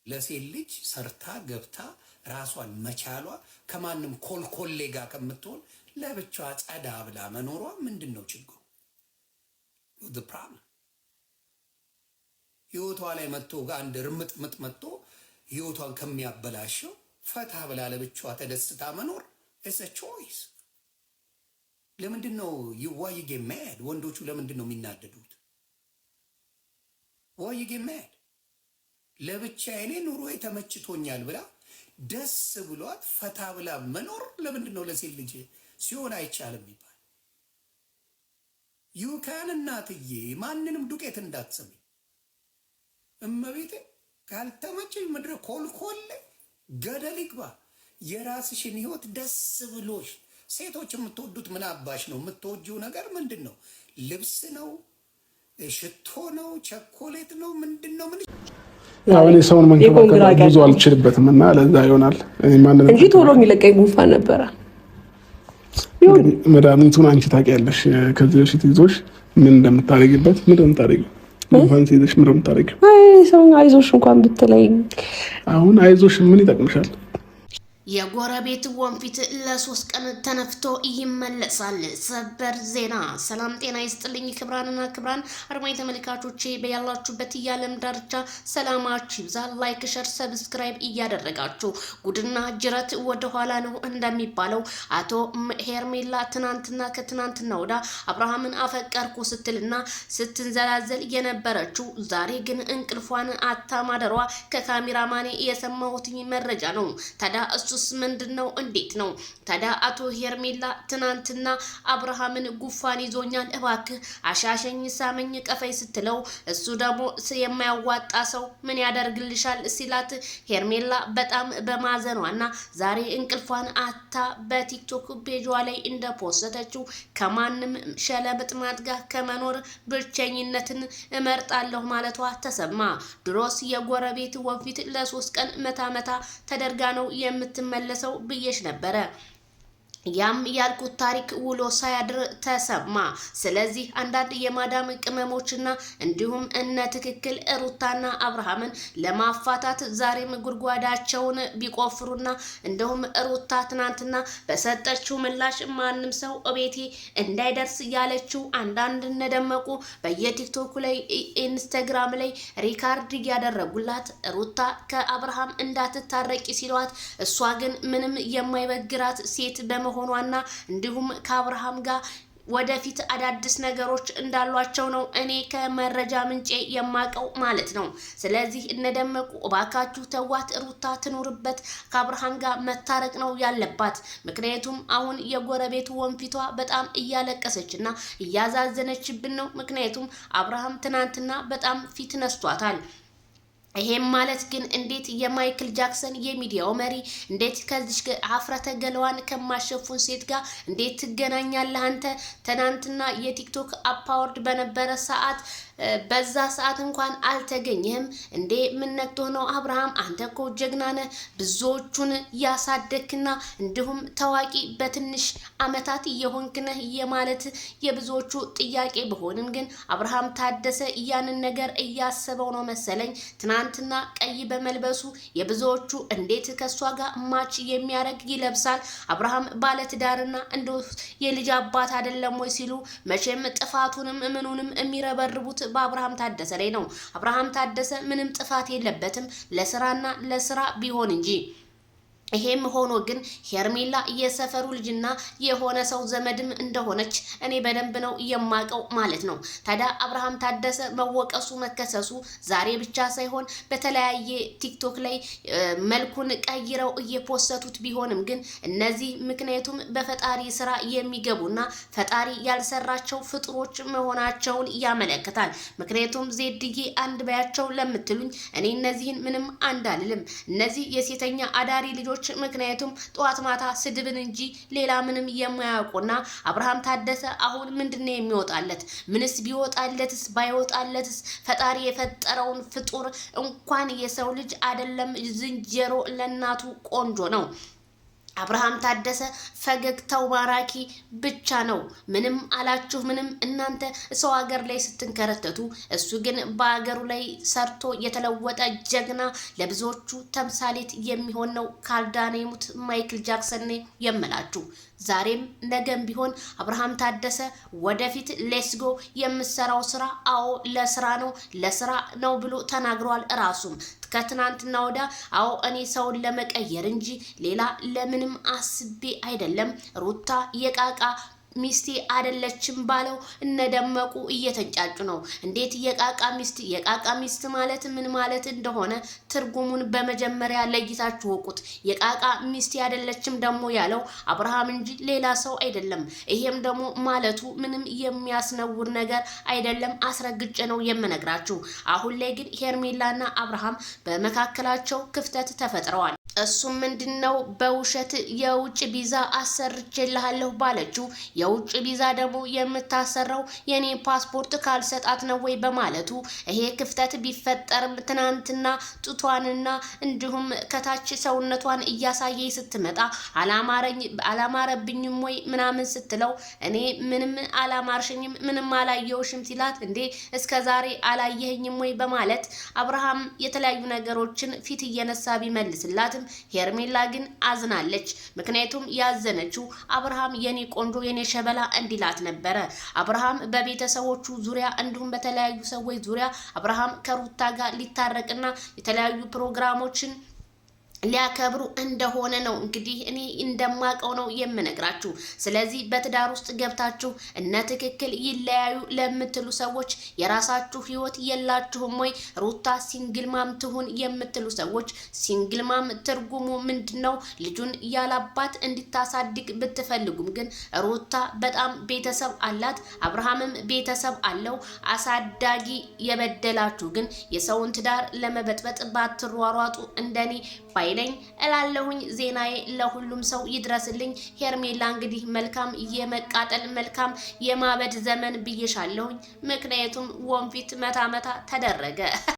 ለሴት ልጅ ሰርታ ገብታ ራሷን መቻሏ ከማንም ኮልኮሌ ጋር ከምትሆን ለብቻዋ ጸዳ ብላ መኖሯ ምንድነው ችግሩ? the problem ህይወቷ ላይ መጥቶ አንድ ርምጥምጥ መጥቶ ህይወቷን ከሚያበላሸው ፈታ ብላ ለብቻዋ ተደስታ መኖር is a choice። ለምንድነው why you get mad? ወንዶቹ ለምንድነው የሚናደዱት? why you get mad? ለብቻዬ ኑሮ ተመችቶኛል ብላ ደስ ብሏት ፈታ ብላ መኖር ለምንድነው ለሴት ልጅ ሲሆን አይቻልም ይባል? you can እናትዬ ማንንም ዱቄት እንዳትሰሚ እመቤቴ ካልተመቸኝ ምድረ ኮልኮሌ ገደል ይግባ። የራስሽን ህይወት ደስ ብሎሽ ሴቶች የምትወዱት ምን አባሽ ነው? የምትወጂው ነገር ምንድነው? ልብስ ነው? ሽቶ ነው? ቸኮሌት ነው? ምንድነው? ምን ያው እኔ ሰውን መንከባከብ ብዙ አልችልበትም እና ለዛ ይሆናል እንጂ ቶሎ የሚለቀኝ ጉንፋን ነበረ። መድኃኒቱን አንቺ ታውቂያለሽ። ከዚህ በፊት ይዞሽ ምን እንደምታደርጊበት ምን እንደምታደርጊው ጉንፋን ሲይዝሽ ምን እንደምታደርጊው ሰው አይዞሽ እንኳን ብትለኝ አሁን አይዞሽ ምን ይጠቅምሻል? የጎረቤት ወንፊት ለሶስት ቀን ተነፍቶ ይመለሳል። ሰበር ዜና። ሰላም ጤና ይስጥልኝ ክብራንና ክብራን አድማጭ ተመልካቾቼ በያላችሁበት የዓለም ዳርቻ ሰላማችሁ ይብዛ። ላይክ፣ ሸር፣ ሰብስክራይብ እያደረጋችሁ ጉድና ጅረት ወደ ኋላ ነው እንደሚባለው አቶ ሄርሜላ ትናንትና ከትናንትና ወዳ አብርሃምን አፈቀርኩ ስትልና ስትንዘላዘል የነበረችው ዛሬ ግን እንቅልፏን አታማደሯ ከካሜራማኔ የሰማሁት መረጃ ነው። ታዲያ እሱስ ምንድነው? እንዴት ነው ታዲያ? አቶ ሄርሜላ ትናንትና አብርሃምን ጉፋን ይዞኛል እባክህ አሻሸኝ ሳመኝ ቀፈይ ስትለው እሱ ደግሞ የማያዋጣ ሰው ምን ያደርግልሻል ሲላት ሄርሜላ በጣም በማዘኗና ዛሬ እንቅልፏን አታ በቲክቶክ ፔጇ ላይ እንደፖስተችው ከማንም ሸለምጥማጥ ጋር ከመኖር ብቸኝነትን እመርጣለሁ ማለቷ ተሰማ። ድሮስ የጎረቤት ወንፊት ለሶስት ቀን መታ ተደርጋ ነው የምትመለሰው ብዬሽ ነበረ። ያም ያልኩት ታሪክ ውሎ ሳያድር ተሰማ። ስለዚህ አንዳንድ የማዳም ቅመሞችና እንዲሁም እነ ትክክል ሩታና አብርሃምን ለማፋታት ዛሬም ጉድጓዳቸውን ቢቆፍሩና እንደውም ሩታ ትናንትና በሰጠችው ምላሽ ማንም ሰው እቤቴ እንዳይደርስ ያለችው አንዳንድ እንደደመቁ በየቲክቶክ ላይ ኢንስታግራም ላይ ሪካርድ ያደረጉላት ሩታ ከአብርሃም እንዳትታረቂ ሲሏት እሷ ግን ምንም የማይበግራት ሴት ሆኗና እንዲሁም ከአብርሃም ጋር ወደፊት አዳዲስ ነገሮች እንዳሏቸው ነው እኔ ከመረጃ ምንጬ የማቀው ማለት ነው። ስለዚህ እነደመቁ እባካችሁ ተዋት፣ ሩታ ትኑርበት፣ ከአብርሃም ጋር መታረቅ ነው ያለባት። ምክንያቱም አሁን የጎረቤቱ ወንፊቷ በጣም እያለቀሰችና እያዛዘነችብን ነው። ምክንያቱም አብርሃም ትናንትና በጣም ፊት ነስቷታል። ይሄም ማለት ግን እንዴት የማይክል ጃክሰን የሚዲያው መሪ እንዴት ከዚህ አፍረተ ገለዋን ከማሸፉን ሴት ጋር እንዴት ትገናኛለህ አንተ? ትናንትና የቲክቶክ አፓወርድ በነበረ ሰዓት በዛ ሰዓት እንኳን አልተገኘህም እንዴ? ምን ነክቶ ነው አብርሃም? አንተ እኮ ጀግና ነህ፣ ብዙዎቹን ያሳደግክና እንዲሁም ታዋቂ በትንሽ አመታት የሆንክ ነህ የማለት የብዙዎቹ ጥያቄ ቢሆንም ግን አብርሃም ታደሰ ያንን ነገር እያሰበው ነው መሰለኝ። ትናንትና ቀይ በመልበሱ የብዙዎቹ እንዴት ከሷ ጋር ማች የሚያደርግ ይለብሳል? አብርሃም ባለትዳርና እንደው የልጅ አባት አይደለም ወይ ሲሉ መቼም ጥፋቱንም ምኑንም የሚረበርቡት በአብርሃም ታደሰ ላይ ነው። አብርሃም ታደሰ ምንም ጥፋት የለበትም ለስራና ለስራ ቢሆን እንጂ። ይሄም ሆኖ ግን ሄርሜላ የሰፈሩ ልጅና የሆነ ሰው ዘመድም እንደሆነች እኔ በደንብ ነው የማቀው ማለት ነው። ታዲያ አብርሃም ታደሰ መወቀሱ መከሰሱ ዛሬ ብቻ ሳይሆን በተለያየ ቲክቶክ ላይ መልኩን ቀይረው እየፖስተቱት ቢሆንም ግን እነዚህ ምክንያቱም በፈጣሪ ስራ የሚገቡና ፈጣሪ ያልሰራቸው ፍጥሮች መሆናቸውን ያመለክታል። ምክንያቱም ዜድዬ አንድ ባያቸው ለምትሉኝ እኔ እነዚህን ምንም አንድ አልልም። እነዚህ የሴተኛ አዳሪ ልጆች ምክንያቱም ጧት ማታ ስድብን እንጂ ሌላ ምንም የማያውቁና አብርሃም ታደሰ አሁን ምንድነው የሚወጣለት? ምንስ ቢወጣለትስ ባይወጣለትስ ፈጣሪ የፈጠረውን ፍጡር እንኳን የሰው ልጅ አይደለም ዝንጀሮ ለናቱ ቆንጆ ነው። አብርሃም ታደሰ ፈገግታው ማራኪ ብቻ ነው። ምንም አላችሁ ምንም እናንተ ሰው ሀገር ላይ ስትንከረተቱ፣ እሱ ግን በሀገሩ ላይ ሰርቶ የተለወጠ ጀግና ለብዙዎቹ ተምሳሌት የሚሆን ነው። ካልዳነ ይሙት ማይክል ጃክሰን የምላችሁ። ዛሬም ነገም ቢሆን አብርሃም ታደሰ ወደፊት ሌስጎ የምሰራው ስራ አዎ ለስራ ነው ብሎ ተናግሯል። ራሱም ከትናንትና ወዳ አዎ እኔ ሰውን ለመቀየር እንጂ ሌላ ለምንም አስቤ አይደለም። ሩታ የቃቃ ሚስቴ አይደለችም ባለው እነደመቁ እየተንጫጩ ነው። እንዴት የቃቃ ሚስት ማለት ምን ማለት እንደሆነ ትርጉሙን በመጀመሪያ ለይታችሁ ወቁት። የቃቃ ሚስቴ አይደለችም ደግሞ ያለው አብርሃም እንጂ ሌላ ሰው አይደለም። ይሄም ደግሞ ማለቱ ምንም የሚያስነውር ነገር አይደለም። አስረግጬ ነው የምነግራችሁ። አሁን ላይ ግን ሄርሜላና አብርሃም በመካከላቸው ክፍተት ተፈጥረዋል። እሱም ምንድነው? በውሸት የውጭ ቪዛ አሰርቼልሃለሁ ባለችው የውጭ ቪዛ ደግሞ የምታሰራው የኔ ፓስፖርት ካልሰጣት ነው ወይ በማለቱ ይሄ ክፍተት ቢፈጠርም ትናንትና ጡቷንና እንዲሁም ከታች ሰውነቷን እያሳየ ስትመጣ አላማረብኝም ወይ ምናምን ስትለው እኔ ምንም አላማርሽኝም ምንም አላየውሽም ሲላት እንዴ እስከዛሬ አላየኸኝም ወይ በማለት አብርሃም የተለያዩ ነገሮችን ፊት እየነሳ ቢመልስላት ሄርሜላ ግን አዝናለች። ምክንያቱም ያዘነችው አብርሃም የኔ ቆንጆ የኔ ሸበላ እንዲላት ነበረ። አብርሃም በቤተሰቦቹ ዙሪያ እንዲሁም በተለያዩ ሰዎች ዙሪያ አብርሃም ከሩታ ጋር ሊታረቅና የተለያዩ ፕሮግራሞችን ሊያከብሩ እንደሆነ ነው እንግዲህ እኔ እንደማቀው ነው የምነግራችሁ። ስለዚህ በትዳር ውስጥ ገብታችሁ እነ ትክክል ይለያዩ ለምትሉ ሰዎች የራሳችሁ ህይወት የላችሁም ወይ? ሩታ ሲንግል ማም ትሁን የምትሉ ሰዎች ሲንግል ማም ትርጉሙ ምንድነው? ልጁን ያላባት እንድታሳድግ ብትፈልጉም ግን ሩታ በጣም ቤተሰብ አላት፣ አብርሃምም ቤተሰብ አለው። አሳዳጊ የበደላችሁ ግን የሰውን ትዳር ለመበጥበጥ ባትሯሯጡ እንደኔ ባይለኝ እላለሁኝ። ዜናዬ ለሁሉም ሰው ይድረስልኝ። ሄርሜላ እንግዲህ መልካም የመቃጠል መልካም የማበድ ዘመን ብዬሻለሁኝ። ምክንያቱም ወንፊት መታ ተደረገ።